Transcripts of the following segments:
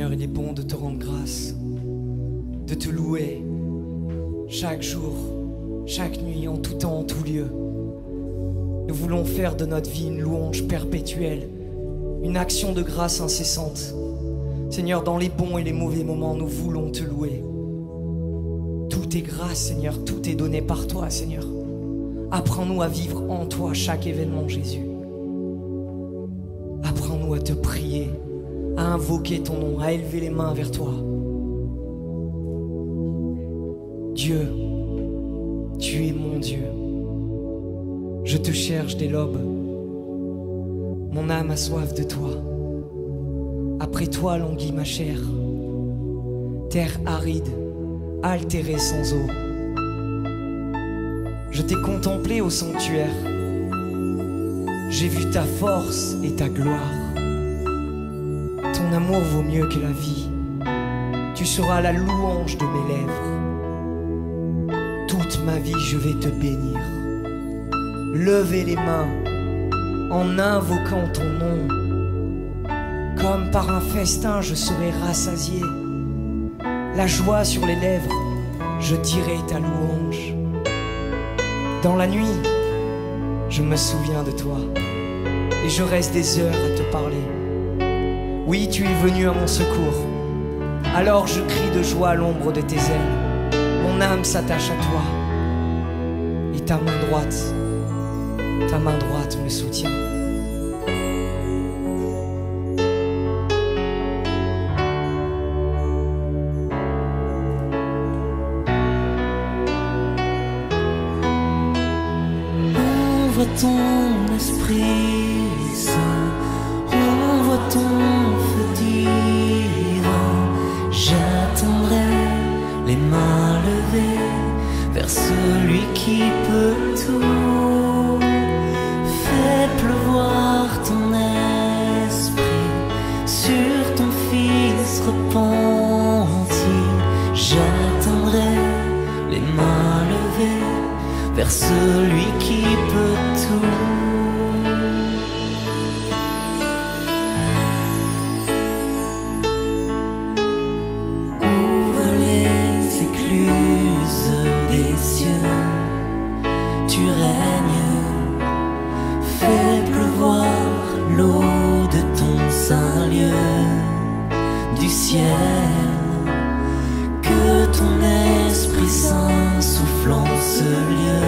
Seigneur, il est bon de te rendre grâce, de te louer chaque jour, chaque nuit, en tout temps, en tout lieu. Nous voulons faire de notre vie une louange perpétuelle, une action de grâce incessante. Seigneur, dans les bons et les mauvais moments, nous voulons te louer. Tout est grâce, Seigneur, tout est donné par toi, Seigneur. Apprends-nous à vivre en toi chaque événement, Jésus. Apprends-nous à te prier, à invoquer ton nom, à élever les mains vers toi. Dieu, tu es mon Dieu. Je te cherche dès l'aube. Mon âme a soif de toi. Après toi languit ma chair. Terre aride, altérée sans eau. Je t'ai contemplé au sanctuaire. J'ai vu ta force et ta gloire. Ton amour vaut mieux que la vie. Tu seras la louange de mes lèvres. Toute ma vie je vais te bénir. Levez les mains en invoquant ton nom. Comme par un festin je serai rassasié. La joie sur les lèvres, je dirai ta louange. Dans la nuit, je me souviens de toi et je reste des heures à te parler. Oui, tu es venu à mon secours. Alors je crie de joie à l'ombre de tes ailes. Mon âme s'attache à toi et ta main droite me soutient. Ouvre ton esprit saint, ouvre ton feu divin. J'attendrai les mains levées vers celui qui peut tout. Fais pleuvoir ton esprit sur ton fils repenti. J'attendrai les mains levées vers celui qui peut tout. Ouvre les écluses des cieux, tu règnes. Fais pleuvoir l'eau de ton saint lieu du ciel. Que ton Esprit Saint souffle en ce lieu,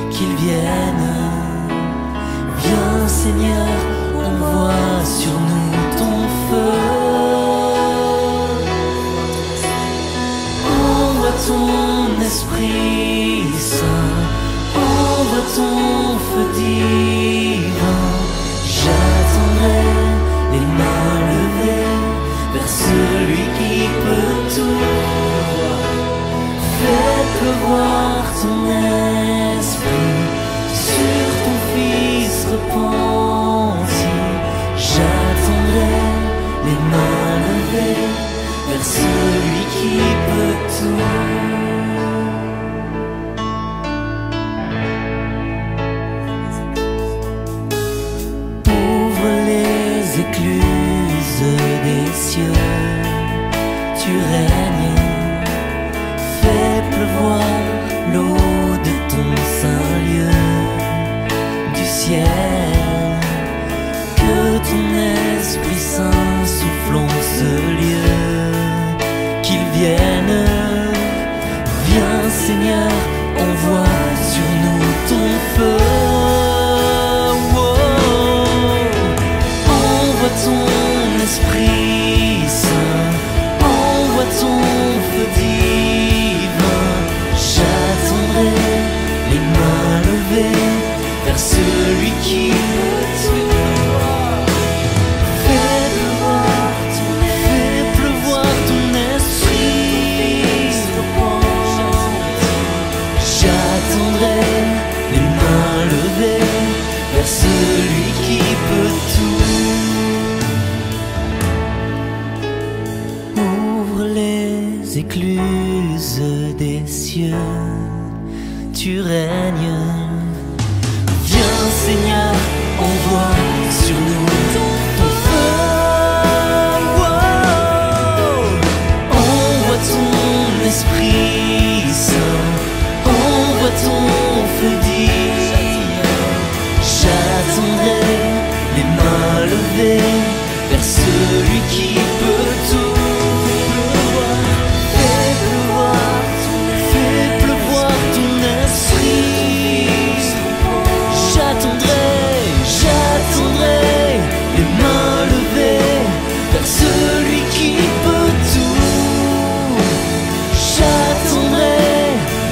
qu'il vienne. Viens Seigneur, envoie sur nous ton feu. Envoie ton Esprit Saint, envoie ton feu divin. J'attendrai les mains levées vers celui qui peut tout. Fais pleuvoir ton esprit sur ton fils repenti. J'attendrai les mains levées vers celui qui peut tout. Écluses des cieux, tu règnes. Fais pleuvoir l'eau de ton saint lieu du ciel. Que ton Esprit Saint souffle en ce lieu, qu'il vienne. Viens Seigneur, envoie sur nous ton feu. Ton Esprit Saint, envoie ton feu divin. J'attendrai les mains levées vers celui qui peut tout. Fais pleuvoir ton esprit. J'attendrai les mains levées vers celui qui peut tout. Écluses des cieux, tu règnes. Viens Seigneur, envoie sur nous ton feu. dire. J'attendrai les mains levées vers celui qui peut tout. Fais pleuvoir ton esprit. J'attendrai les mains levées vers celui qui peut tout. J'attendrai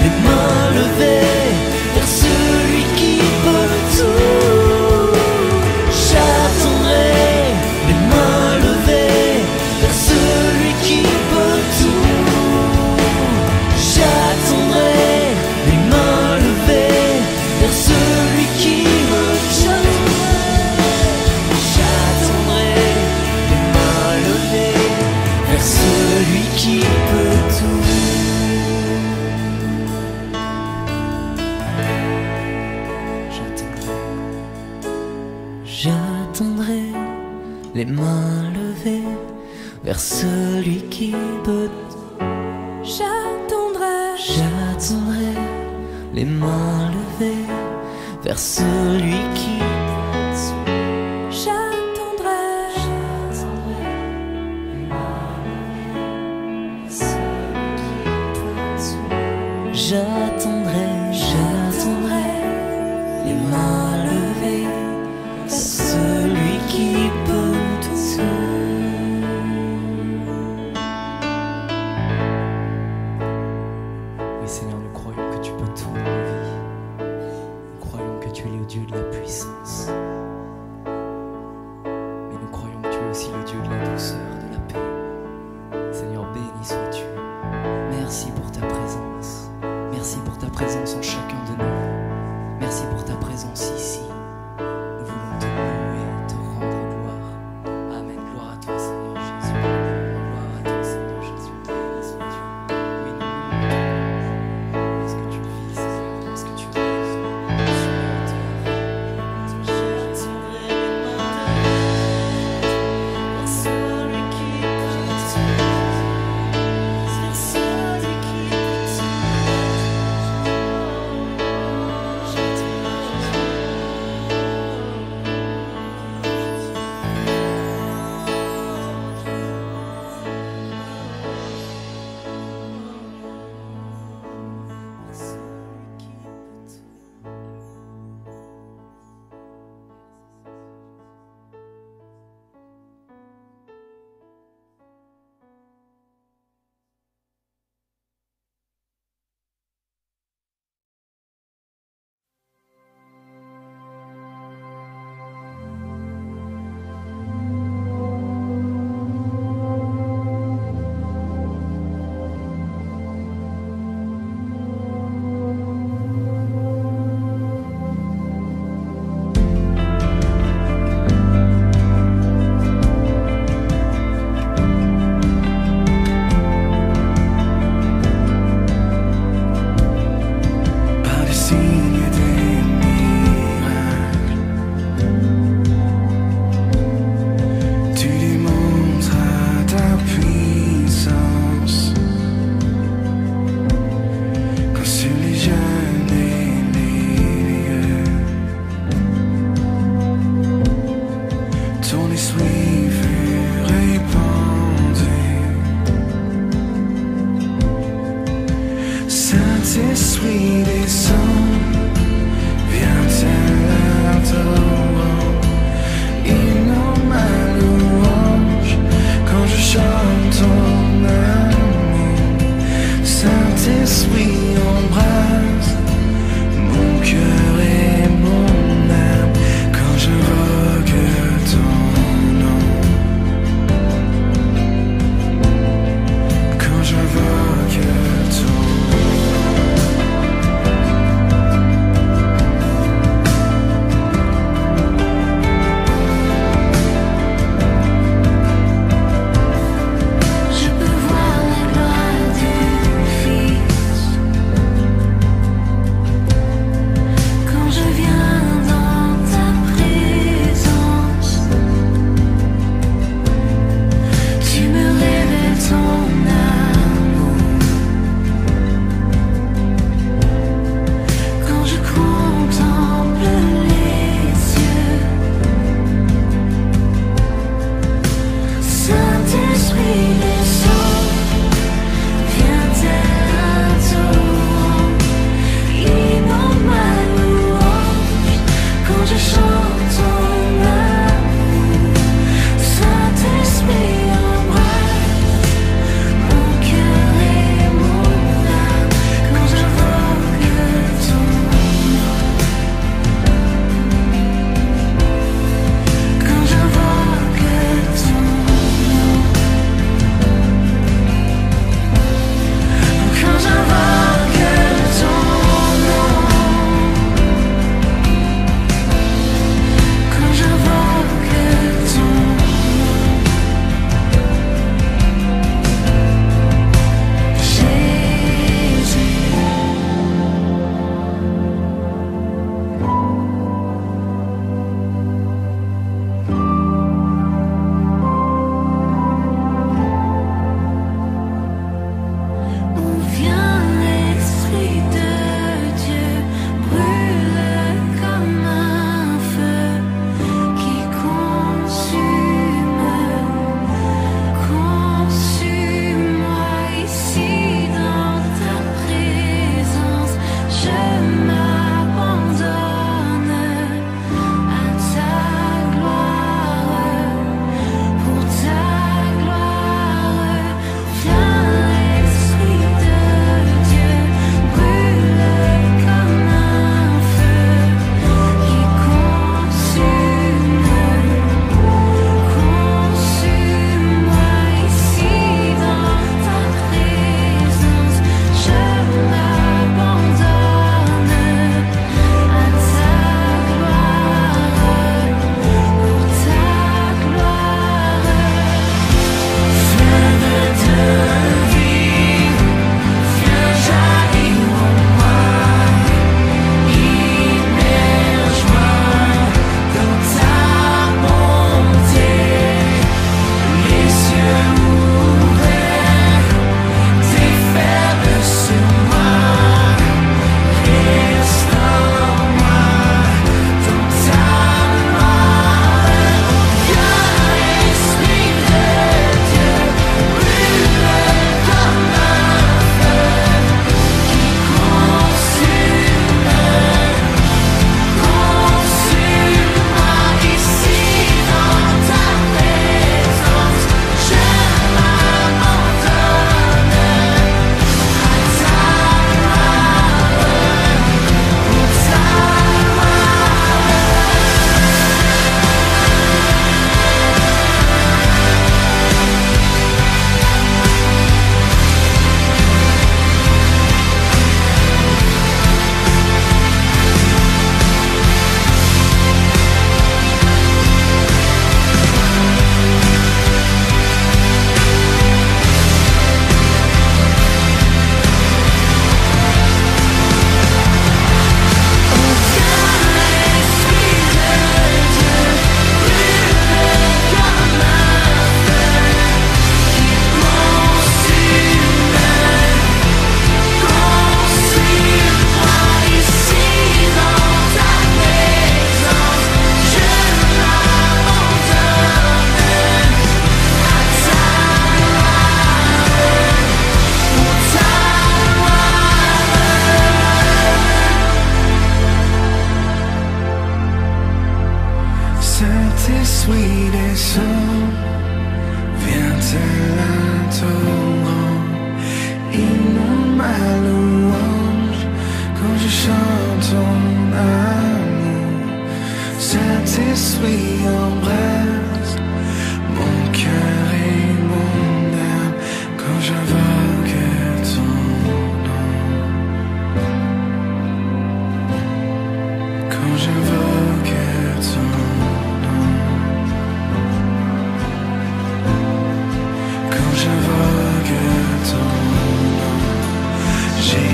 les mains levées vers celui qui peut tout. J'attendrai les mains levées vers celui qui peut tout. J'attendrai les mains levées vers celui qui veut tout. J'attendrai les mains levées vers celui qui peut tout. J'attendrai les mains levées vers celui qui peut. J'attendrai les mains levées vers celui qui. J'attendrai les mains levées vers celui qui peut tout. Oui Seigneur, nous croyons que tu peux tout dans nos vies. Nous croyons que tu es le Dieu de la puissance. Mais nous croyons que tu es aussi le Dieu de la douceur, de la paix. Seigneur, béni sois-tu. Merci pour ta présence. Merci pour ta présence en chacun de nous. Merci pour ta présence ici. Nous voulons te louer, te rendre gloire. Amen. Gloire à toi, Seigneur Jésus. Gloire à toi, Seigneur Jésus. Béni sois-tu. Oui, nous louons. Parce que tu vis, Seigneur. Parce que tu vis sur la terre. suis en braise, mon cœur et mon âme, quand j'invoque ton nom. Quand j'invoque ton nom. Quand j'invoque ton nom. Jésus,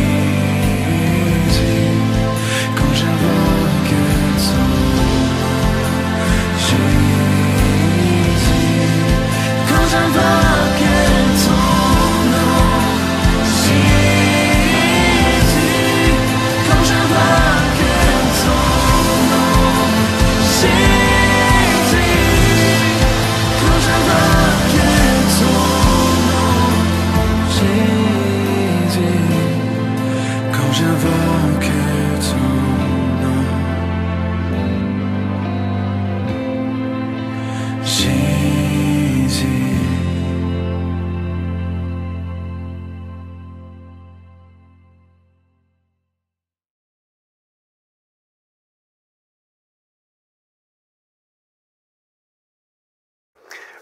quand j'invoque ton nom. Jésus, quand j'invoque ton nom. Jésus, quand j'invoque ton nom. Jésus, quand j'invoque ton nom. Jésus, quand j'invoque ton nom. Jésus.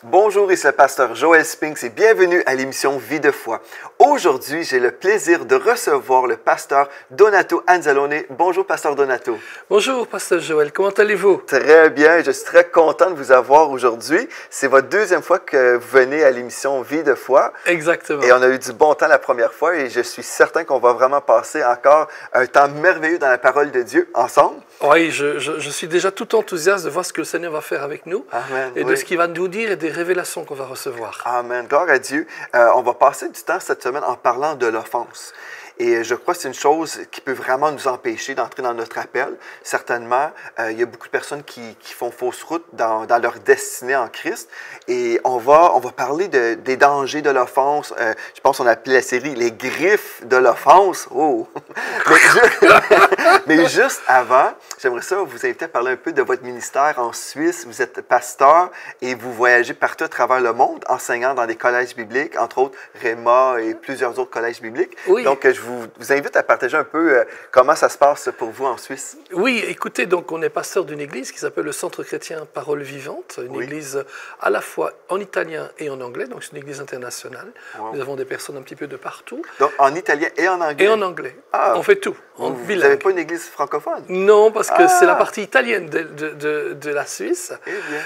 Bonjour, ici le pasteur Joel Spinks et bienvenue à l'émission Vie de foi. Aujourd'hui, j'ai le plaisir de recevoir le pasteur Donato Anzalone. Bonjour, pasteur Donato. Bonjour, pasteur Joël, comment allez-vous? Très bien, je suis très content de vous avoir aujourd'hui. C'est votre deuxième fois que vous venez à l'émission Vie de foi. Exactement. Et on a eu du bon temps la première fois et je suis certain qu'on va vraiment passer encore un temps merveilleux dans la parole de Dieu ensemble. Oui, je suis déjà tout enthousiaste de voir ce que le Seigneur va faire avec nous. Amen. Et de ce qu'il va nous dire et des révélations qu'on va recevoir. Amen. Gloire à Dieu. On va passer du temps cette semaine en parlant de l'offense. Et je crois que c'est une chose qui peut vraiment nous empêcher d'entrer dans notre appel. Certainement, il y a beaucoup de personnes qui font fausse route dans leur destinée en Christ. Et on va parler des dangers de l'offense. Je pense qu'on a appelé la série « Les griffes de l'offense ». Oh! Mais juste avant, j'aimerais ça vous inviter à parler un peu de votre ministère en Suisse. Vous êtes pasteur et vous voyagez partout à travers le monde, enseignant dans des collèges bibliques, entre autres Réma et plusieurs autres collèges bibliques. Oui. Donc, je vous invite à partager un peu comment ça se passe pour vous en Suisse. Oui, écoutez, donc on est pasteur d'une église qui s'appelle le Centre chrétien Parole Vivante, une église à la fois en italien et en anglais, donc c'est une église internationale. Wow. Nous avons des personnes un petit peu de partout. Donc, en italien et en anglais? Et en anglais. Ah. On fait tout, en Vous bilingue. n'avez pas une église francophone? Non, parce que Ah. c'est la partie italienne de la Suisse. Eh bien.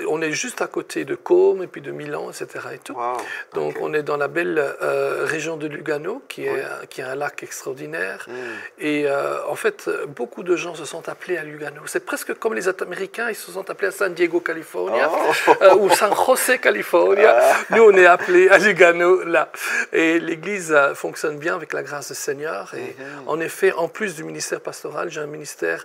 On est juste à côté de Côme et puis de Milan, etc. Et tout. Wow. Donc Ok. on est dans la belle région de Lugano, qui est un lac extraordinaire. Et en fait, beaucoup de gens se sont appelés à Lugano. C'est presque comme les Américains, ils se sont appelés à San Diego, California, ou San José, California. Nous, on est appelés à Lugano, là. Et l'église fonctionne bien avec la grâce du Seigneur. Et en effet, en plus du ministère pastoral, j'ai un ministère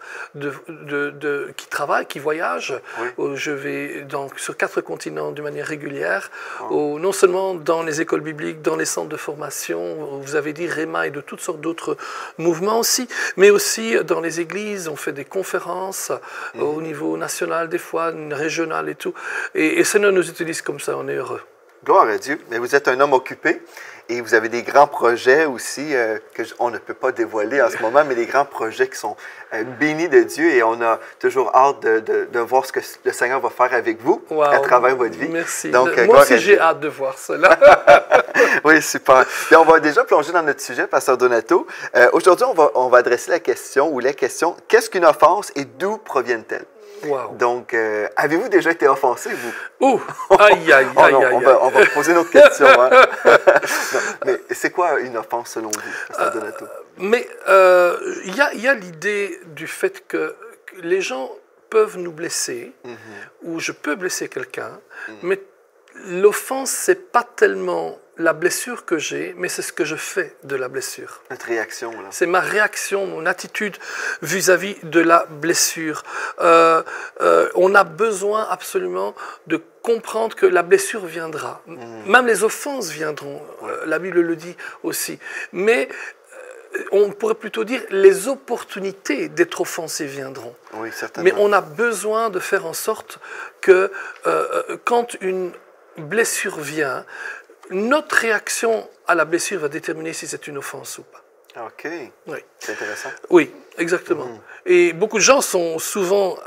qui travaille, qui voyage. Je vais sur 4 continents d'une manière régulière, non seulement dans les écoles bibliques, dans les centres de formation, vous avez dit Réma et de toutes sortes d'autres mouvements aussi, mais aussi dans les églises, on fait des conférences au niveau national des fois, régional et tout. Et Seigneur nous utilise comme ça, on est heureux. Gloire à Dieu. Mais vous êtes un homme occupé et vous avez des grands projets aussi qu'on ne peut pas dévoiler en ce moment, mais des grands projets qui sont bénis de Dieu et on a toujours hâte de voir ce que le Seigneur va faire avec vous à travers votre vie. Merci. Donc, moi aussi, j'ai hâte de voir cela. Oui, super. Puis on va déjà plonger dans notre sujet, pasteur Donato. Aujourd'hui, on va adresser la question ou les questions « Qu'est-ce qu'une offense et d'où proviennent-elles? » Wow. Donc, avez-vous déjà été offensé, vous? Ouh! Aïe, aïe, Oh aïe, non, aïe, on va poser une autre question. Hein? Non, mais c'est quoi une offense selon vous, pasteur Donato? Mais il y a l'idée du fait que les gens peuvent nous blesser, ou je peux blesser quelqu'un, mais l'offense, c'est pas tellement la blessure que j'ai, mais c'est ce que je fais de la blessure. Notre réaction, là. C'est ma réaction, mon attitude vis-à-vis de la blessure. On a besoin absolument de comprendre que la blessure viendra. Même les offenses viendront, la Bible le dit aussi. Mais on pourrait plutôt dire les opportunités d'être offensé viendront. Oui, certainement. Mais on a besoin de faire en sorte que quand une blessure vient, notre réaction à la blessure va déterminer si c'est une offense ou pas. OK. Oui. C'est intéressant. Oui, exactement. Et beaucoup de gens sont souvent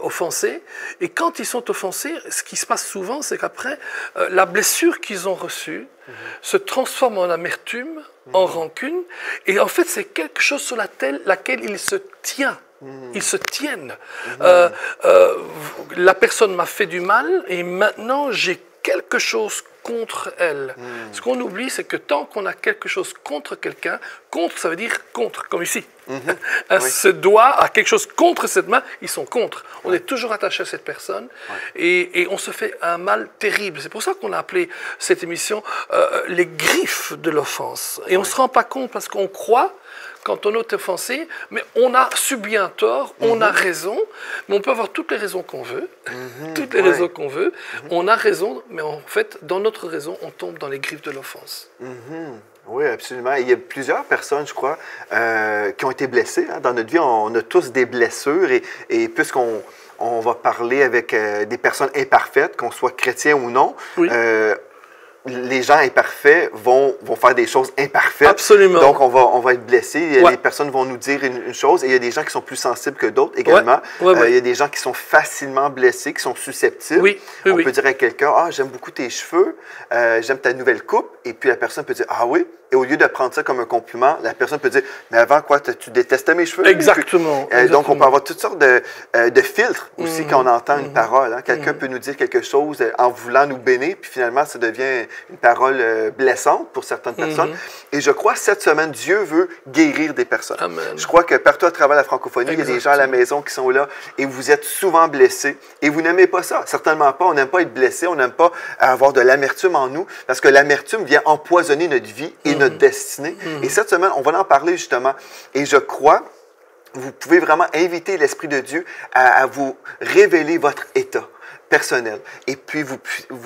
offensés. Et quand ils sont offensés, ce qui se passe souvent, c'est qu'après, la blessure qu'ils ont reçue se transforme en amertume, en rancune. Et en fait, c'est quelque chose sur laquelle ils se tiennent. Ils se tiennent. La personne m'a fait du mal et maintenant j'ai quelque chose contre elle. Ce qu'on oublie, c'est que tant qu'on a quelque chose contre quelqu'un, contre, ça veut dire contre, comme ici. Ce doigt a quelque chose contre cette main, ils sont contre. On est toujours attaché à cette personne et on se fait un mal terrible. C'est pour ça qu'on a appelé cette émission les griffes de l'offense. Et on ne se rend pas compte parce qu'on croit quand on est offensé, mais on a subi un tort, on a raison, mais on peut avoir toutes les raisons qu'on veut, toutes les raisons qu'on veut, on a raison, mais en fait, dans notre raison, on tombe dans les griffes de l'offense. Oui, absolument. Il y a plusieurs personnes, je crois, qui ont été blessées. Hein. Dans notre vie, on a tous des blessures et puisqu'on va parler avec des personnes imparfaites, qu'on soit chrétien ou non, les gens imparfaits vont faire des choses imparfaites. Absolument. Donc, on va être blessés. Les personnes vont nous dire une chose et il y a des gens qui sont plus sensibles que d'autres également. Il y a des gens qui sont facilement blessés, qui sont susceptibles. On peut dire à quelqu'un, « Ah, j'aime beaucoup tes cheveux, j'aime ta nouvelle coupe. » Et puis, la personne peut dire, « Ah oui? » Et au lieu de prendre ça comme un compliment, la personne peut dire, « Mais avant quoi, tu détestais mes cheveux? » Exactement. Donc, on peut avoir toutes sortes de filtres aussi quand on entend une parole. Hein. Quelqu'un peut nous dire quelque chose en voulant nous bénir, puis finalement, ça devient une parole blessante pour certaines personnes. Et je crois, cette semaine, Dieu veut guérir des personnes. Amen. Je crois que partout à travers la francophonie, il y a des gens à la maison qui sont là et vous êtes souvent blessés. Et vous n'aimez pas ça. Certainement pas. On n'aime pas être blessé. On n'aime pas avoir de l'amertume en nous parce que l'amertume vient empoisonner notre vie et notre destinée. Et cette semaine, on va en parler justement. Et je crois, vous pouvez vraiment inviter l'Esprit de Dieu à vous révéler votre état personnel. Et puis, vous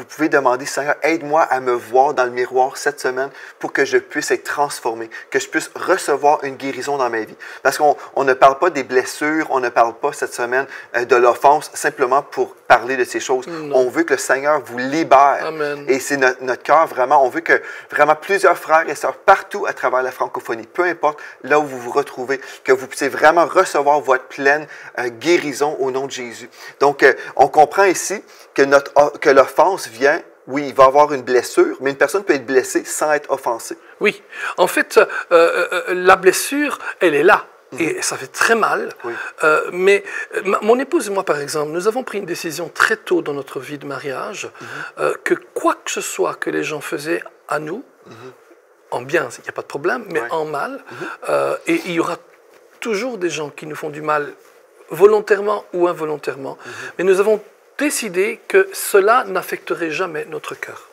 pouvez demander, Seigneur, aide-moi à me voir dans le miroir cette semaine pour que je puisse être transformé, que je puisse recevoir une guérison dans ma vie. Parce qu'on ne parle pas des blessures, on ne parle pas cette semaine de l'offense, simplement pour parler de ces choses. Non. On veut que le Seigneur vous libère. Amen. Et c'est notre cœur, vraiment. On veut que vraiment plusieurs frères et sœurs partout à travers la francophonie, peu importe là où vous vous retrouvez, que vous puissiez vraiment recevoir votre pleine guérison au nom de Jésus. Donc, on comprend ici que l'offense vient, oui, il va avoir une blessure, mais une personne peut être blessée sans être offensée. Oui, en fait, la blessure, elle est là. Et ça fait très mal. Oui. Mais mon épouse et moi, par exemple, nous avons pris une décision très tôt dans notre vie de mariage que quoi que ce soit que les gens faisaient à nous, en bien, il n'y a pas de problème, mais en mal, et il y aura toujours des gens qui nous font du mal volontairement ou involontairement. Mais nous avons décidé que cela n'affecterait jamais notre cœur.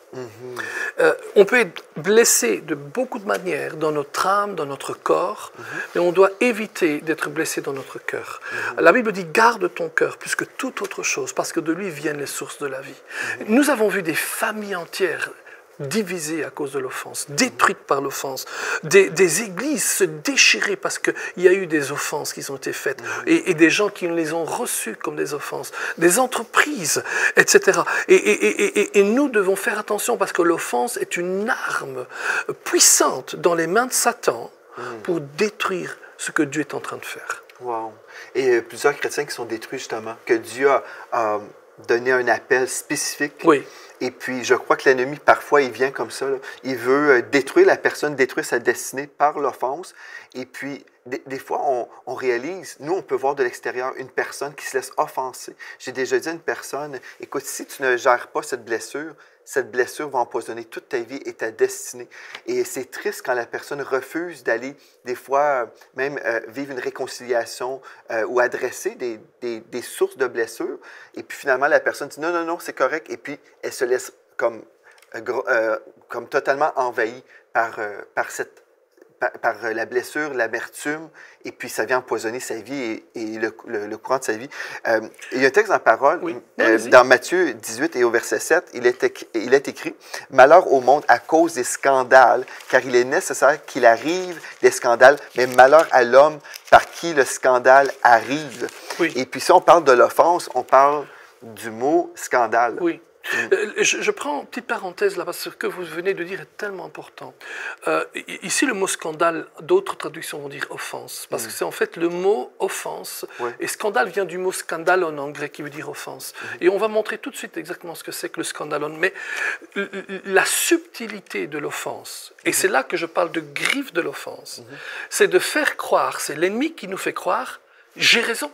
On peut être blessé de beaucoup de manières dans notre âme, dans notre corps, mais on doit éviter d'être blessé dans notre cœur. La Bible dit « garde ton cœur plus que toute autre chose, parce que de lui viennent les sources de la vie ». Nous avons vu des familles entières divisées à cause de l'offense, détruites par l'offense, des églises se déchirer parce qu'il y a eu des offenses qui ont été faites et des gens qui les ont reçues comme des offenses, des entreprises, etc. Et nous devons faire attention parce que l'offense est une arme puissante dans les mains de Satan pour détruire ce que Dieu est en train de faire. Wow. Et plusieurs chrétiens qui sont détruits justement, que Dieu a donné un appel spécifique. Oui. Et puis, je crois que l'ennemi, parfois, il vient comme ça. Là. Il veut détruire la personne, détruire sa destinée par l'offense. Et puis, des fois, on réalise, nous, on peut voir de l'extérieur une personne qui se laisse offenser. J'ai déjà dit à une personne, écoute, si tu ne gères pas cette blessure va empoisonner toute ta vie et ta destinée. Et c'est triste quand la personne refuse d'aller, des fois, même vivre une réconciliation ou adresser des sources de blessures. Et puis finalement, la personne dit non, non, non, c'est correct. Et puis, elle se laisse comme totalement envahie par la blessure, l'amertume, et puis ça vient empoisonner sa vie et le courant de sa vie. Il y a un texte dans la parole, dans Matthieu 18 et au verset 7, il est écrit « Malheur au monde à cause des scandales, car il est nécessaire qu'il arrive des scandales, mais malheur à l'homme par qui le scandale arrive. » Et puis si on parle de l'offense, on parle du mot « scandale ». Oui. Je prends une petite parenthèse là, parce que ce que vous venez de dire est tellement important. Ici, le mot scandale, d'autres traductions vont dire offense, parce que c'est en fait le mot offense. Ouais. Et scandale vient du mot scandalon en grec, qui veut dire offense. Et on va montrer tout de suite exactement ce que c'est que le scandalon. Mais la subtilité de l'offense, et c'est là que je parle de griffe de l'offense, c'est de faire croire, c'est l'ennemi qui nous fait croire, j'ai raison.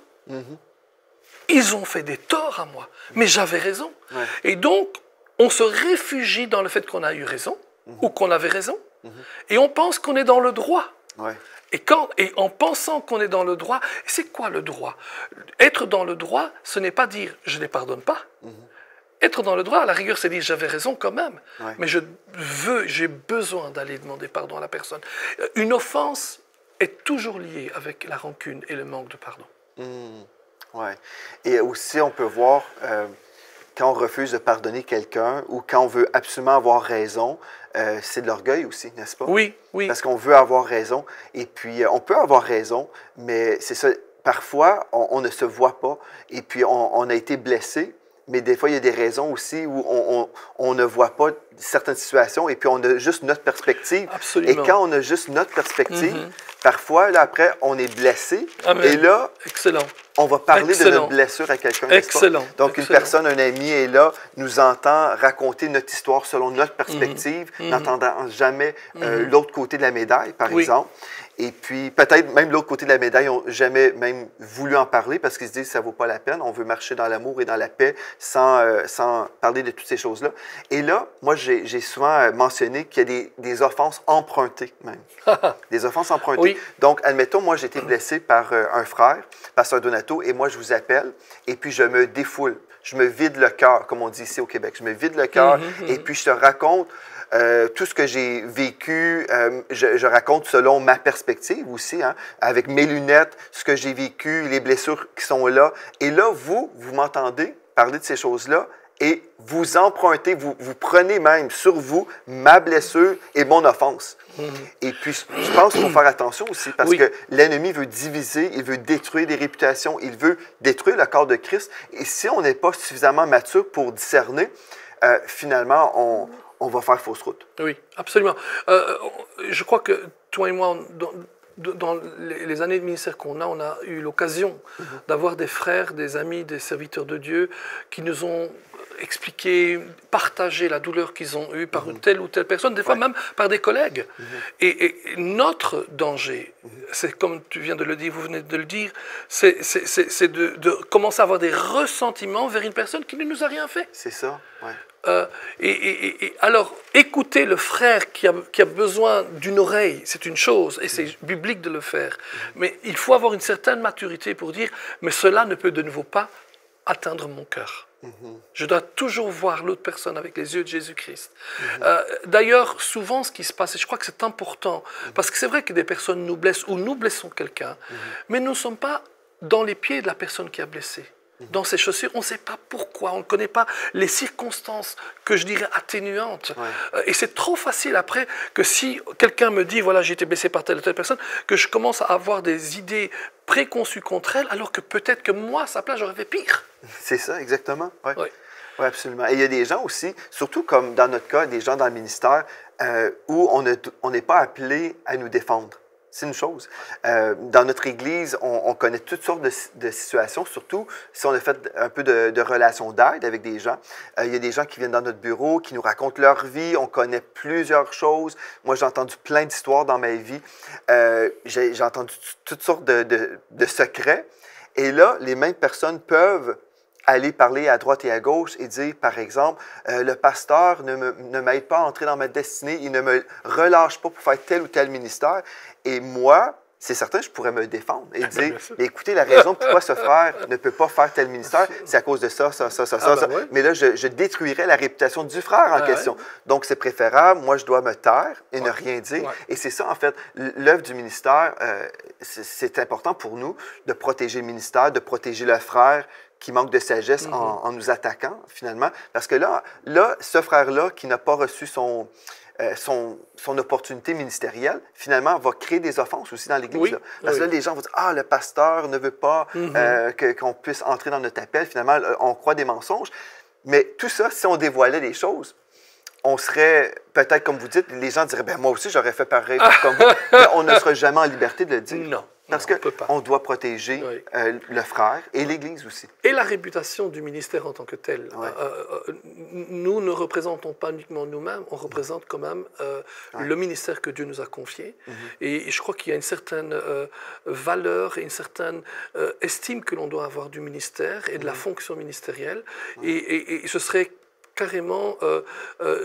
Ils ont fait des torts à moi, mais j'avais raison. Ouais. Et donc, on se réfugie dans le fait qu'on a eu raison, ou qu'on avait raison, et on pense qu'on est dans le droit. Ouais. Et en pensant qu'on est dans le droit, c'est quoi le droit? Être dans le droit, ce n'est pas dire « je ne les pardonne pas ». Être dans le droit, à la rigueur, c'est dire « j'avais raison quand même Ouais. mais j'ai besoin d'aller demander pardon à la personne ». Une offense est toujours liée avec la rancune et le manque de pardon. Ouais. Et aussi, on peut voir, quand on refuse de pardonner quelqu'un ou quand on veut absolument avoir raison, c'est de l'orgueil aussi, n'est-ce pas? Oui, oui. Parce qu'on veut avoir raison. Et puis, on peut avoir raison, mais c'est ça. Parfois, on ne se voit pas. Et puis, on a été blessé. Mais des fois, il y a des raisons aussi où on ne voit pas certaines situations et puis on a juste notre perspective. Absolument. Et quand on a juste notre perspective, parfois, là, après, on est blessé. Amen. Et là, Excellent. on va parler de Excellent. notre blessure à quelqu'un. n'est-ce pas? Excellent. Donc, une personne, un ami est là, nous entend raconter notre histoire selon notre perspective, n'entendant jamais l'autre côté de la médaille, par exemple. Et puis, peut-être même l'autre côté de la médaille n'ont jamais même voulu en parler parce qu'ils se disent que ça ne vaut pas la peine. On veut marcher dans l'amour et dans la paix sans parler de toutes ces choses-là. Et là, moi, j'ai souvent mentionné qu'il y a des offenses empruntées même. Des offenses empruntées. Oui. Donc, admettons, moi, j'ai été blessé par un frère, Pasteur Donato, et moi, je vous appelle et puis je me défoule. Je me vide le cœur, comme on dit ici au Québec. Je me vide le cœur et puis je te raconte tout ce que j'ai vécu, je raconte selon ma perspective aussi, hein, avec mes lunettes, ce que j'ai vécu, les blessures qui sont là. Et là, vous m'entendez parler de ces choses-là et vous empruntez, vous prenez même sur vous ma blessure et mon offense. Et puis, je pense qu'il faut faire attention aussi parce que l'ennemi veut diviser, il veut détruire des réputations, il veut détruire le corps de Christ. Et si on n'est pas suffisamment mature pour discerner, finalement, on va faire fausse route. Oui, absolument. Je crois que toi et moi, dans les années de ministère qu'on a, on a eu l'occasion d'avoir des frères, des amis, des serviteurs de Dieu qui nous ont expliqué, partagé la douleur qu'ils ont eue par une telle ou telle personne, des fois même par des collègues. Et notre danger, c'est comme tu viens de le dire, vous venez de le dire, c'est de commencer à avoir des ressentiments vers une personne qui ne nous a rien fait. C'est ça, oui. Alors, écouter le frère qui a besoin d'une oreille, c'est une chose, et c'est biblique de le faire. Mais il faut avoir une certaine maturité pour dire, mais cela ne peut de nouveau pas atteindre mon cœur. Je dois toujours voir l'autre personne avec les yeux de Jésus-Christ. D'ailleurs, souvent, ce qui se passe, et je crois que c'est important, parce que c'est vrai que des personnes nous blessent ou nous blessons quelqu'un, mais nous ne sommes pas dans les pieds de la personne qui a blessé. Dans ses chaussures, on ne sait pas pourquoi, on ne connaît pas les circonstances que je dirais atténuantes. Et c'est trop facile après que si quelqu'un me dit, voilà, j'ai été blessé par telle ou telle personne, que je commence à avoir des idées préconçues contre elle, alors que peut-être que moi, à sa place, j'aurais fait pire. C'est ça, exactement. Oui, ouais, absolument. Et il y a des gens aussi, surtout comme dans notre cas, des gens dans le ministère, où on n'est pas appelé à nous défendre. C'est une chose. Dans notre Église, on connaît toutes sortes de situations, surtout si on a fait un peu de relations d'aide avec des gens. Il y a des gens qui viennent dans notre bureau, qui nous racontent leur vie. On connaît plusieurs choses. Moi, j'ai entendu plein d'histoires dans ma vie. J'ai entendu toutes sortes de secrets. Et là, les mêmes personnes peuvent aller parler à droite et à gauche et dire, par exemple, le pasteur ne m'aide pas à entrer dans ma destinée, il ne me relâche pas pour faire tel ou tel ministère. Et moi, c'est certain, je pourrais me défendre et dire, écoutez, la raison pourquoi ce frère ne peut pas faire tel ministère, c'est à cause de ça. Ouais. Mais là, je détruirais la réputation du frère en question. Ouais. Donc, c'est préférable, moi, je dois me taire et ne rien dire. Ouais. Et c'est ça, en fait, l'œuvre du ministère, c'est important pour nous de protéger le ministère, de protéger le frère qui manque de sagesse en nous attaquant, finalement. Parce que là ce frère-là, qui n'a pas reçu son opportunité ministérielle, finalement, va créer des offenses aussi dans l'Église. Oui, parce que là, les gens vont dire « Ah, le pasteur ne veut pas qu'on puisse entrer dans notre appel. » Finalement, on croit des mensonges. Mais tout ça, si on dévoilait les choses, on serait, peut-être comme vous dites, les gens diraient, ben moi aussi j'aurais fait pareil comme vous. Mais on ne sera jamais en liberté de le dire. Non. Parce non, on peut pas. qu'on doit protéger Oui. le frère et l'Église aussi. Et la réputation du ministère en tant que tel. Ouais. Nous ne représentons pas uniquement nous-mêmes, on représente quand même le ministère que Dieu nous a confié. Et je crois qu'il y a une certaine valeur et une certaine estime que l'on doit avoir du ministère et de la fonction ministérielle. Et ce serait carrément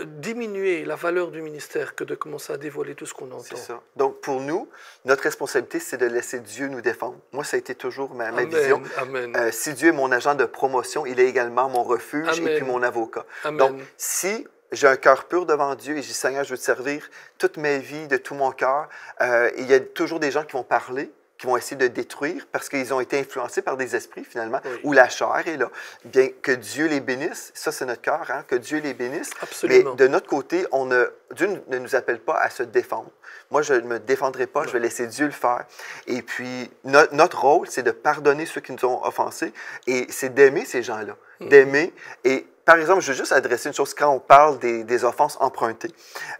diminuer la valeur du ministère que de commencer à dévoiler tout ce qu'on entend. C'est ça. Donc, pour nous, notre responsabilité, c'est de laisser Dieu nous défendre. Moi, ça a été toujours ma vision. Amen. Si Dieu est mon agent de promotion, il est également mon refuge Amen. et puis mon avocat. Amen. Donc, si j'ai un cœur pur devant Dieu et je dis, Seigneur, je veux te servir toute ma vie, de tout mon cœur, il y a toujours des gens qui vont parler, qui vont essayer de détruire parce qu'ils ont été influencés par des esprits, finalement, où la chair est là. Bien que Dieu les bénisse, ça, c'est notre cœur, hein, que Dieu les bénisse. Absolument. Mais de notre côté, Dieu ne nous appelle pas à se défendre. Moi, je ne me défendrai pas, je vais laisser Dieu le faire. Et puis, notre rôle, c'est de pardonner ceux qui nous ont offensés et c'est d'aimer ces gens-là. D'aimer. Et par exemple, je veux juste adresser une chose quand on parle des offenses empruntées.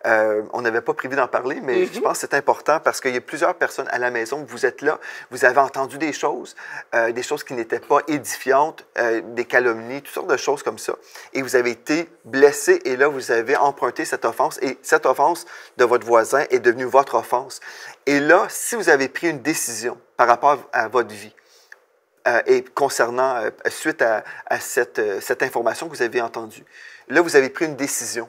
On n'avait pas prévu d'en parler, mais je pense que c'est important parce qu'il y a plusieurs personnes à la maison, vous êtes là, vous avez entendu des choses qui n'étaient pas édifiantes, des calomnies, toutes sortes de choses comme ça. Et vous avez été blessé et là, vous avez emprunté cette offense et cette offense de votre voisin est devenue votre offense. Et là, si vous avez pris une décision par rapport à votre vie, et concernant, suite à cette information que vous avez entendue, là, vous avez pris une décision.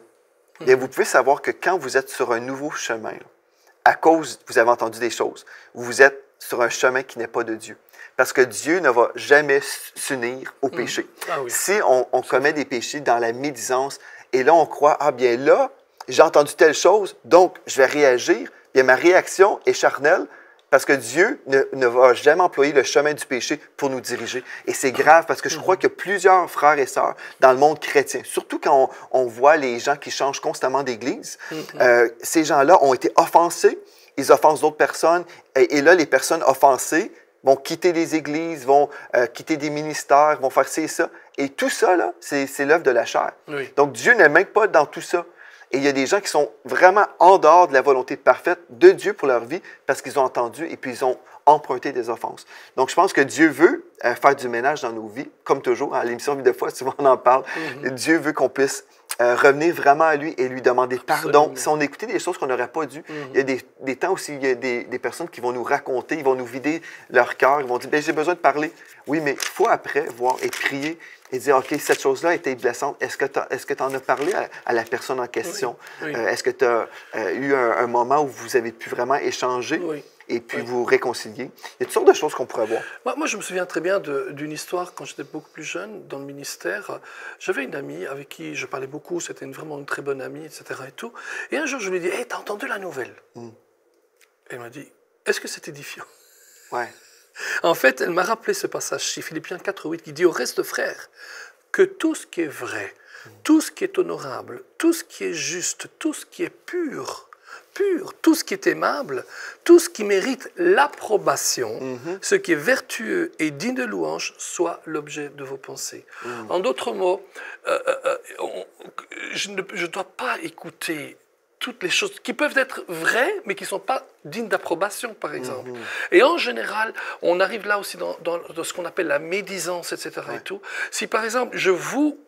Et vous pouvez savoir que quand vous êtes sur un nouveau chemin, là, à cause, vous avez entendu des choses, vous êtes sur un chemin qui n'est pas de Dieu. Parce que Dieu ne va jamais s'unir au péché. Ah oui. Si on commet des péchés dans la médisance, et là, on croit, ah bien là, j'ai entendu telle chose, donc je vais réagir, bien ma réaction est charnelle, parce que Dieu ne va jamais employer le chemin du péché pour nous diriger. Et c'est grave parce que je crois qu'il y a plusieurs frères et sœurs dans le monde chrétien, surtout quand on voit les gens qui changent constamment d'église. Ces gens-là ont été offensés, ils offensent d'autres personnes, et là, les personnes offensées vont quitter des églises, vont quitter des ministères, vont faire ci et ça. Et tout ça, là, c'est l'œuvre de la chair. Oui. Donc, Dieu n'est même pas dans tout ça. Et il y a des gens qui sont vraiment en dehors de la volonté parfaite de Dieu pour leur vie parce qu'ils ont entendu et puis ils ont emprunté des offenses. Donc, je pense que Dieu veut faire du ménage dans nos vies, comme toujours. À l'émission Vie de foi, souvent on en parle. Dieu veut qu'on puisse revenir vraiment à lui et lui demander pardon. Si on écoutait des choses qu'on n'aurait pas dû, il y a des temps aussi, il y a des personnes qui vont nous raconter, ils vont nous vider leur cœur, ils vont dire, j'ai besoin de parler. Oui, mais il faut après voir et prier et dire, OK, cette chose-là a été blessante. Est-ce que tu en as parlé à la personne en question? Oui. Est-ce que tu as eu un moment où vous avez pu vraiment échanger et puis vous réconcilier? Il y a toutes sortes de choses qu'on pourrait voir. Moi, je me souviens très bien d'une histoire quand j'étais beaucoup plus jeune dans le ministère. J'avais une amie avec qui je parlais beaucoup, c'était vraiment une très bonne amie, etc. Et, tout. Et un jour, je lui ai dit, hey, t'as entendu la nouvelle? Elle m'a dit, est-ce que c'est édifiant? Ouais. En fait, elle m'a rappelé ce passage chez Philippiens 4:8 qui dit au reste, frères, que tout ce qui est vrai, tout ce qui est honorable, tout ce qui est juste, tout ce qui est pur, tout ce qui est aimable, tout ce qui mérite l'approbation, ce qui est vertueux et digne de louange, soit l'objet de vos pensées. En d'autres mots, je ne dois pas écouter toutes les choses qui peuvent être vraies, mais qui ne sont pas dignes d'approbation, par exemple. Et en général, on arrive là aussi dans ce qu'on appelle la médisance, etc. Et tout. Si, par exemple, je vous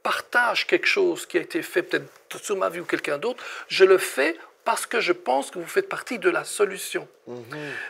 partage quelque chose qui a été fait peut-être sur ma vie ou quelqu'un d'autre, je le fais parce que je pense que vous faites partie de la solution.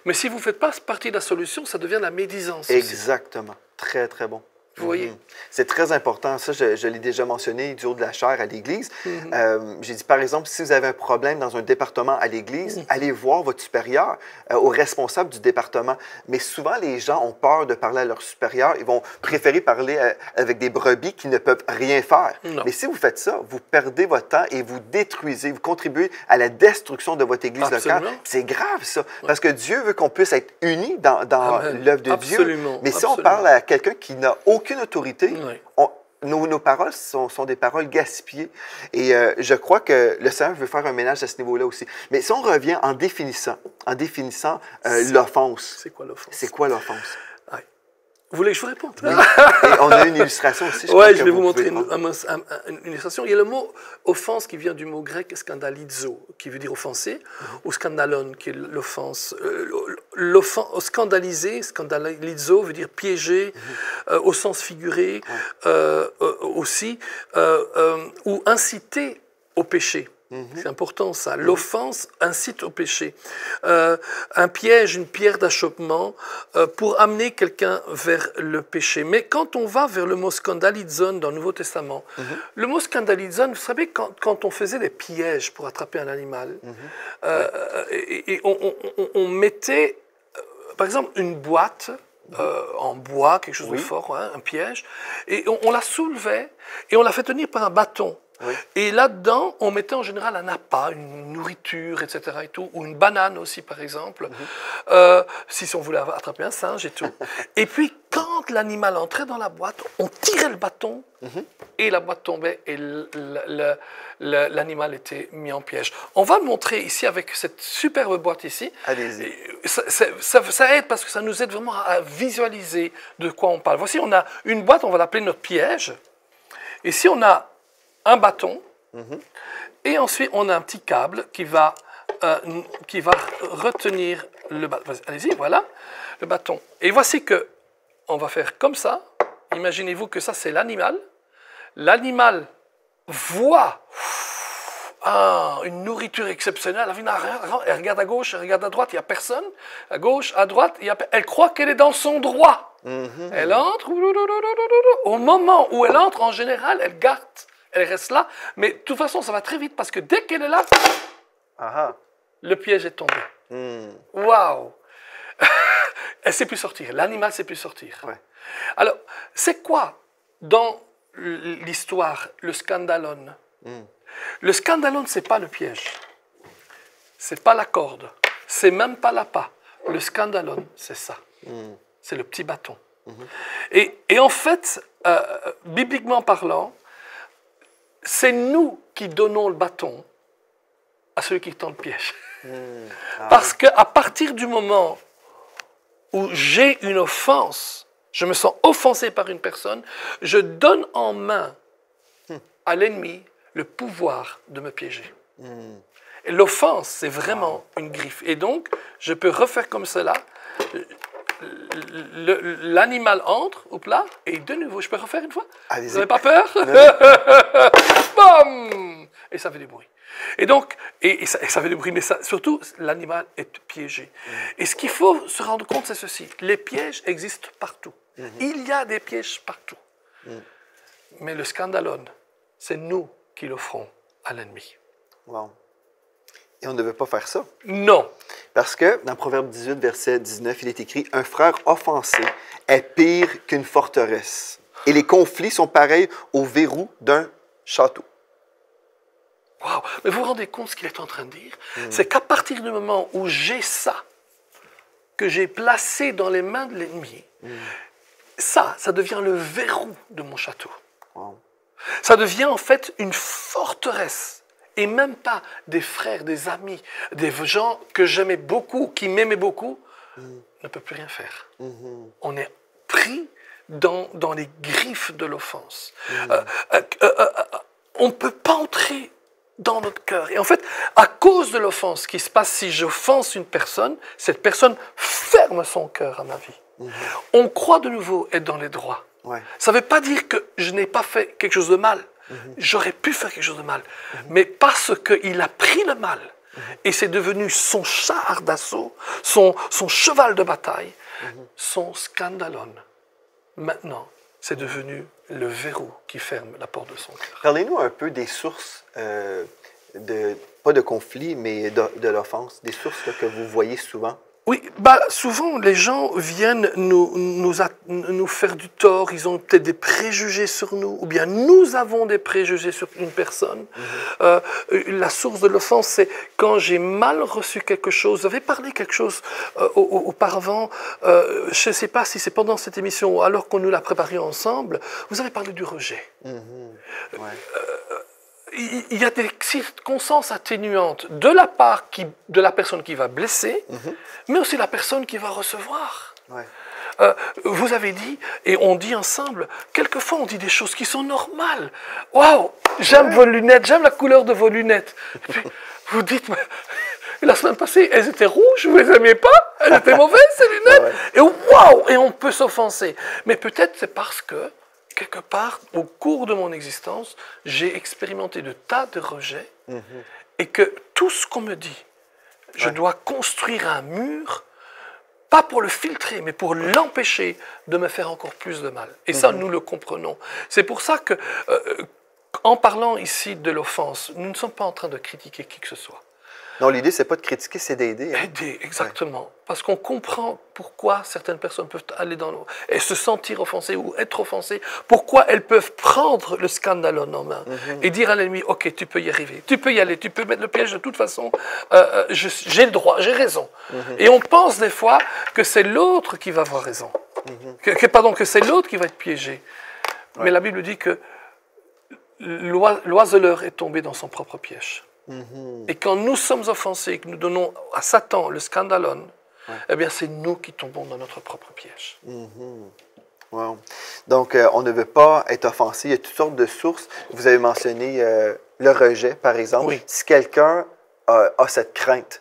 Mais si vous ne faites pas partie de la solution, ça devient la médisance. Exactement. Aussi. Très, très bon. Vous voyez? C'est très important. Ça, je l'ai déjà mentionné du haut de la chair à l'Église. J'ai dit, par exemple, si vous avez un problème dans un département à l'Église, allez voir votre supérieur, au responsable du département. Mais souvent, les gens ont peur de parler à leur supérieur. Ils vont préférer parler avec des brebis qui ne peuvent rien faire. Non. Mais si vous faites ça, vous perdez votre temps et vous détruisez, vous contribuez à la destruction de votre Église locale. C'est grave, ça. Parce que Dieu veut qu'on puisse être unis dans l'œuvre de Dieu. Mais si on parle à quelqu'un qui n'a aucune autorité, nos paroles sont des paroles gaspillées. Et je crois que le Seigneur veut faire un ménage à ce niveau-là aussi. Mais si on revient en définissant l'offense. C'est quoi l'offense? C'est quoi l'offense? Vous voulez que je vous réponde? Oui. Et on a une illustration aussi. Oui, je vais vous montrer pouvez une illustration. Il y a le mot offense qui vient du mot grec scandalizo, qui veut dire offenser, ou scandalon, qui est l'offense. Scandaliser, scandalizo veut dire piéger, au sens figuré aussi, ou inciter au péché. C'est important ça. L'offense incite au péché. Un piège, une pierre d'achoppement pour amener quelqu'un vers le péché. Mais quand on va vers le mot scandalizon dans le Nouveau Testament, le mot scandalizon, vous savez, quand on faisait des pièges pour attraper un animal, et on mettait, par exemple, une boîte en bois, quelque chose de fort, hein, un piège, et on la soulevait et on la fait tenir par un bâton. Oui. Et là-dedans, on mettait en général un appât, une nourriture, etc. Et tout, ou une banane aussi, par exemple, si on voulait attraper un singe et tout. Et puis, quand l'animal entrait dans la boîte, on tirait le bâton et la boîte tombait et l'animal était mis en piège. On va montrer ici avec cette superbe boîte ici. Allez-y. Ça aide parce que ça nous aide vraiment à visualiser de quoi on parle. Voici, on a une boîte, on va l'appeler notre piège. Ici, on a un bâton, et ensuite on a un petit câble qui va retenir le bâton. Allez-y, voilà, le bâton. Et voici que on va faire comme ça. Imaginez-vous que ça, c'est l'animal. L'animal voit une nourriture exceptionnelle. Elle regarde à gauche, elle regarde à droite, il n'y a personne. À gauche, à droite, elle croit qu'elle est dans son droit. Elle entre. Au moment où elle entre, en général, elle garde. Elle reste là, mais de toute façon, ça va très vite parce que dès qu'elle est là, le piège est tombé. Waouh! Elle ne sait plus sortir. L'animal ne sait plus sortir. Ouais. Alors, c'est quoi dans l'histoire le scandalon? Le scandalon, ce n'est pas le piège. Ce n'est pas la corde. Ce n'est même pas l'appât. Le scandalon, c'est ça. C'est le petit bâton. Et en fait, bibliquement parlant, c'est nous qui donnons le bâton à celui qui tend le piège. Parce qu'à partir du moment où j'ai une offense, je me sens offensé par une personne, je donne en main à l'ennemi le pouvoir de me piéger. Et l'offense, c'est vraiment une griffe. Et donc, je peux refaire comme cela. L'animal entre au plat et de nouveau, je peux refaire une fois? Vous n'avez pas peur? Bam! Et ça fait du bruit. Et donc, et ça fait du bruit, mais surtout, l'animal est piégé. Et ce qu'il faut se rendre compte, c'est ceci. Les pièges existent partout. Il y a des pièges partout. Mais le scandalon, c'est nous qui l'offrons à l'ennemi. Wow. Et on ne devait pas faire ça. Non. Parce que dans Proverbe 18, verset 19, il est écrit « Un frère offensé est pire qu'une forteresse, et les conflits sont pareils au verrou d'un château. » Wow. Mais vous vous rendez compte ce qu'il est en train de dire? C'est qu'à partir du moment où j'ai ça, que j'ai placé dans les mains de l'ennemi, ça devient le verrou de mon château. Wow. Ça devient en fait une forteresse. Et même pas des frères, des amis, des gens que j'aimais beaucoup, qui m'aimaient beaucoup, ne peut plus rien faire. On est pris dans les griffes de l'offense. On ne peut pas entrer dans notre cœur. Et en fait, à cause de l'offense qui se passe, si j'offense une personne, cette personne ferme son cœur à ma vie. On croit de nouveau être dans les droits. Ça ne veut pas dire que je n'ai pas fait quelque chose de mal. J'aurais pu faire quelque chose de mal. Mais parce qu'il a pris le mal, et c'est devenu son char d'assaut, son cheval de bataille, son scandalon. Maintenant, c'est devenu le verrou qui ferme la porte de son cœur. Parlez-nous un peu des sources, pas de conflit, mais de l'offense, des sources que vous voyez souvent. Oui, souvent les gens viennent nous faire du tort, ils ont peut-être des préjugés sur nous, ou bien nous avons des préjugés sur une personne. La source de l'offense, c'est quand j'ai mal reçu quelque chose. Vous avez parlé quelque chose auparavant, je ne sais pas si c'est pendant cette émission ou alors qu'on nous l'a préparé ensemble, vous avez parlé du rejet. Il y a des circonstances atténuantes de la part de la personne qui va blesser, mais aussi la personne qui va recevoir. vous avez dit, et on dit ensemble, quelquefois on dit des choses qui sont normales. Waouh, j'aime vos lunettes, j'aime la couleur de vos lunettes. Et puis, vous dites, la semaine passée, elles étaient rouges, vous les aimiez pas, elles étaient mauvaises, ces lunettes. Et waouh, et on peut s'offenser. Mais peut-être c'est parce que, quelque part, au cours de mon existence, j'ai expérimenté de tas de rejets et que tout ce qu'on me dit, je dois construire un mur, pas pour le filtrer, mais pour l'empêcher de me faire encore plus de mal. Et ça, nous le comprenons. C'est pour ça que, en parlant ici de l'offense, nous ne sommes pas en train de critiquer qui que ce soit. Non, l'idée, c'est pas de critiquer, c'est d'aider. Hein? Aider, exactement. Ouais. Parce qu'on comprend pourquoi certaines personnes peuvent aller et se sentir offensées ou être offensées, pourquoi elles peuvent prendre le scandale en main et dire à l'ennemi, OK, tu peux y arriver, tu peux y aller, tu peux mettre le piège de toute façon, j'ai le droit, j'ai raison. Et on pense des fois que c'est l'autre qui va avoir raison, que c'est l'autre qui va être piégé. Ouais. Mais la Bible dit que l'oiseleur est tombé dans son propre piège. Et quand nous sommes offensés et que nous donnons à Satan le scandalon, eh bien c'est nous qui tombons dans notre propre piège. Wow. Donc, on ne veut pas être offensé. Il y a toutes sortes de sources. Vous avez mentionné le rejet, par exemple. Oui. Si quelqu'un a cette crainte,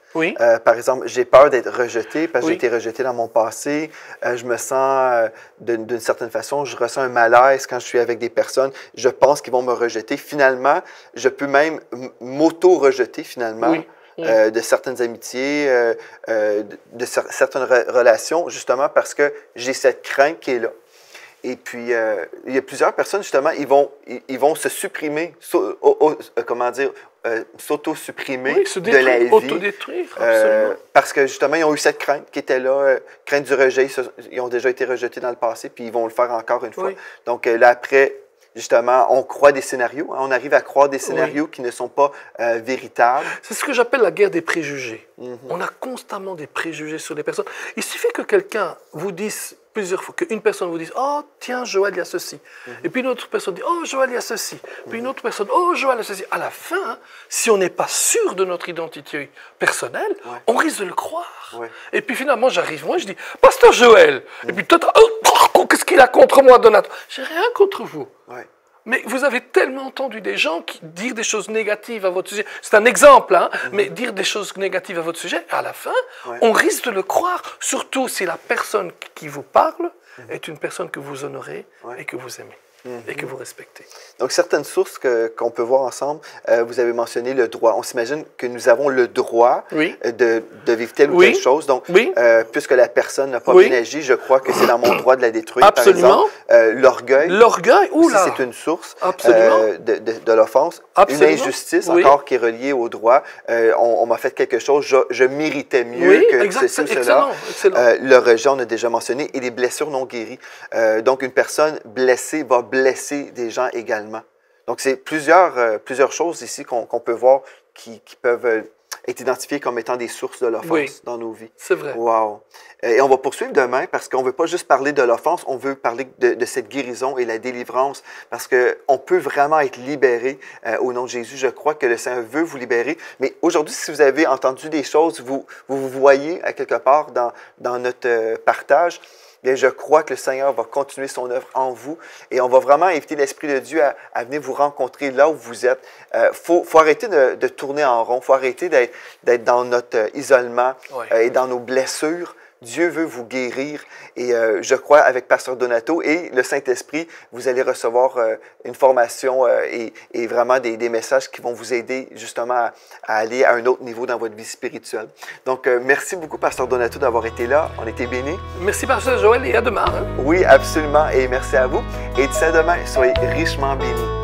par exemple, j'ai peur d'être rejeté parce que j'ai été rejeté dans mon passé, je me sens d'une certaine façon, je ressens un malaise quand je suis avec des personnes, je pense qu'ils vont me rejeter. Finalement, je peux même m'auto-rejeter finalement. De certaines amitiés, de certaines relations, justement parce que j'ai cette crainte qui est là. Et puis, il y a plusieurs personnes, justement, ils vont se supprimer, comment dire, s'auto-supprimer de la vie. Autodétruire, absolument. Parce que, justement, ils ont eu cette crainte qui était là, crainte du rejet. Ils ont déjà été rejetés dans le passé, puis ils vont le faire encore une fois. Donc, là, après, justement, on croit des scénarios. Hein, on arrive à croire des scénarios qui ne sont pas véritables. C'est ce que j'appelle la guerre des préjugés. On a constamment des préjugés sur les personnes. Il suffit que quelqu'un vous dise plusieurs fois, qu'une personne vous dise « Oh, tiens, Joël, il y a ceci. Et puis une autre personne dit « Oh, Joël, il y a ceci. Puis une autre personne « Oh, Joël, il y a ceci. » À la fin, si on n'est pas sûr de notre identité personnelle, on risque de le croire. Et puis finalement, j'arrive, moi, je dis « Pasteur Joël. Et puis toi, oh, qu'est-ce qu'il a contre moi, Donato? J'ai rien contre vous. Mais vous avez tellement entendu des gens dire des choses négatives à votre sujet. C'est un exemple, hein, mais dire des choses négatives à votre sujet, à la fin, on risque de le croire, surtout si la personne qui vous parle est une personne que vous honorez et que vous aimez. Et que vous respectez. Donc, certaines sources qu'on peut voir ensemble, vous avez mentionné le droit. On s'imagine que nous avons le droit de vivre telle ou telle chose. Donc, puisque la personne n'a pas bien agi, je crois que c'est dans mon droit de la détruire. Absolument. Par exemple, l'orgueil. L'orgueil, oula. C'est une source de l'offense. Une injustice encore qui est reliée au droit. On m'a fait quelque chose, je méritais mieux que ceci ou cela. Le rejet, on a déjà mentionné, et les blessures non guéries. Donc, une personne blessée va blesser des gens également. Donc, c'est plusieurs choses ici qu'on peut voir qui peuvent être identifiées comme étant des sources de l'offense dans nos vies. C'est vrai. Wow. Et on va poursuivre demain parce qu'on ne veut pas juste parler de l'offense, on veut parler de cette guérison et la délivrance parce qu'on peut vraiment être libéré au nom de Jésus. Je crois que le Seigneur veut vous libérer. Mais aujourd'hui, si vous avez entendu des choses, vous voyez à quelque part dans notre partage, bien, je crois que le Seigneur va continuer son œuvre en vous et on va vraiment inviter l'Esprit de Dieu à venir vous rencontrer là où vous êtes. Faut arrêter de tourner en rond, il faut arrêter d'être dans notre isolement et dans nos blessures. Dieu veut vous guérir et je crois avec Pasteur Donato et le Saint-Esprit, vous allez recevoir une formation et vraiment des messages qui vont vous aider justement à aller à un autre niveau dans votre vie spirituelle. Donc, merci beaucoup Pasteur Donato d'avoir été là. On était bénis. Merci Pasteur Joël et à demain. Oui, absolument et merci à vous. Et d'ici à demain, soyez richement bénis.